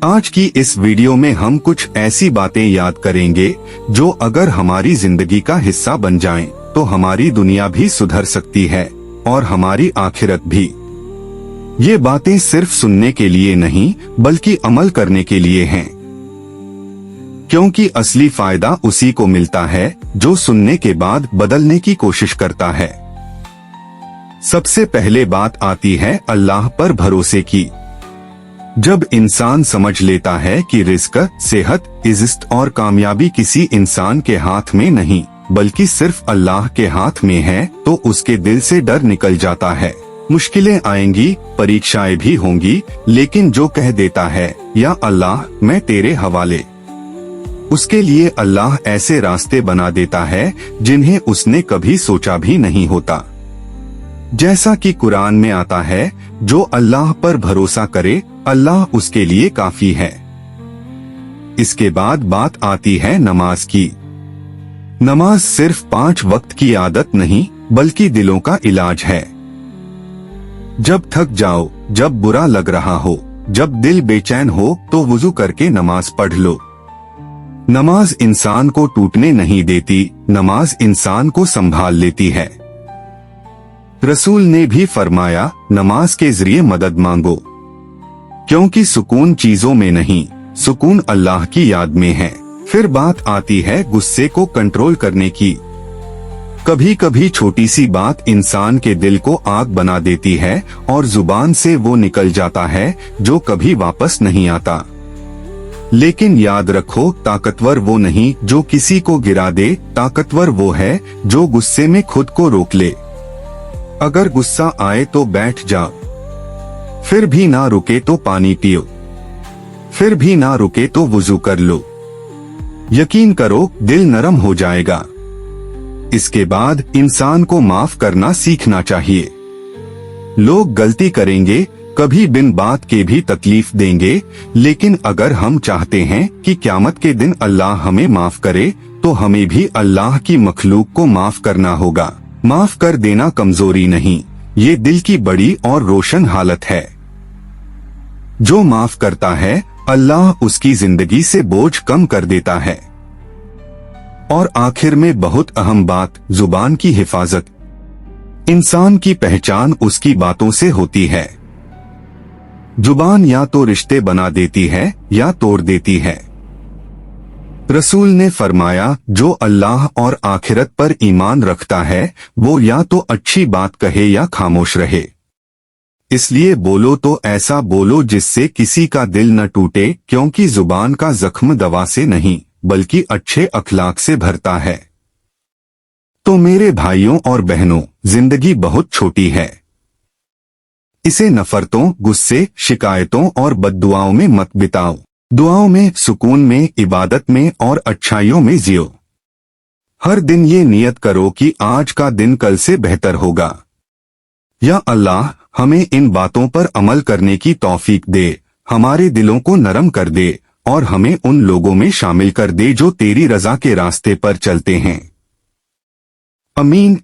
आज की इस वीडियो में हम कुछ ऐसी बातें याद करेंगे जो अगर हमारी जिंदगी का हिस्सा बन जाएं, तो हमारी दुनिया भी सुधर सकती है और हमारी आखिरत भी। ये बातें सिर्फ सुनने के लिए नहीं बल्कि अमल करने के लिए हैं, क्योंकि असली फायदा उसी को मिलता है जो सुनने के बाद बदलने की कोशिश करता है। सबसे पहले बात आती है अल्लाह पर भरोसे की। जब इंसान समझ लेता है कि रिस्क, सेहत, इज्जत और कामयाबी किसी इंसान के हाथ में नहीं बल्कि सिर्फ अल्लाह के हाथ में है, तो उसके दिल से डर निकल जाता है। मुश्किलें आएंगी, परीक्षाएं भी होंगी, लेकिन जो कह देता है या अल्लाह मैं तेरे हवाले, उसके लिए अल्लाह ऐसे रास्ते बना देता है जिन्हें उसने कभी सोचा भी नहीं होता। जैसा कि कुरान में आता है, जो अल्लाह पर भरोसा करे अल्लाह उसके लिए काफी है। इसके बाद बात आती है नमाज की। नमाज सिर्फ 5 वक्त की आदत नहीं बल्कि दिलों का इलाज है। जब थक जाओ, जब बुरा लग रहा हो, जब दिल बेचैन हो, तो वुजू करके नमाज पढ़ लो। नमाज इंसान को टूटने नहीं देती, नमाज इंसान को संभाल लेती है। रसूल ने भी फरमाया, नमाज के जरिए मदद मांगो, क्योंकि सुकून चीजों में नहीं, सुकून अल्लाह की याद में है। फिर बात आती है गुस्से को कंट्रोल करने की। कभी कभी छोटी सी बात इंसान के दिल को आग बना देती है और जुबान से वो निकल जाता है जो कभी वापस नहीं आता। लेकिन याद रखो, ताकतवर वो नहीं जो किसी को गिरा दे, ताकतवर वो है जो गुस्से में खुद को रोक ले। अगर गुस्सा आए तो बैठ जा, फिर भी ना रुके तो पानी पियो, फिर भी ना रुके तो वुजू कर लो। यकीन करो दिल नरम हो जाएगा। इसके बाद इंसान को माफ करना सीखना चाहिए। लोग गलती करेंगे, कभी बिन बात के भी तकलीफ देंगे, लेकिन अगर हम चाहते हैं कि क़यामत के दिन अल्लाह हमें माफ करे, तो हमें भी अल्लाह की मखलूक को माफ करना होगा। माफ कर देना कमजोरी नहीं, ये दिल की बड़ी और रोशन हालत है। जो माफ करता है अल्लाह उसकी जिंदगी से बोझ कम कर देता है। और आखिर में बहुत अहम बात, जुबान की हिफाजत। इंसान की पहचान उसकी बातों से होती है। जुबान या तो रिश्ते बना देती है या तोड़ देती है। रसूल ने फरमाया, जो अल्लाह और आखिरत पर ईमान रखता है वो या तो अच्छी बात कहे या खामोश रहे। इसलिए बोलो तो ऐसा बोलो जिससे किसी का दिल न टूटे, क्योंकि जुबान का जख्म दवा से नहीं बल्कि अच्छे अखलाक से भरता है। तो मेरे भाइयों और बहनों, जिंदगी बहुत छोटी है। इसे नफरतों, गुस्से, शिकायतों और बद्दुआओं में मत बिताओ। दुआओं में, सुकून में, इबादत में और अच्छाइयों में जियो। हर दिन ये नियत करो कि आज का दिन कल से बेहतर होगा। या अल्लाह हमें इन बातों पर अमल करने की तौफीक दे, हमारे दिलों को नरम कर दे और हमें उन लोगों में शामिल कर दे जो तेरी रजा के रास्ते पर चलते हैं। अमीन।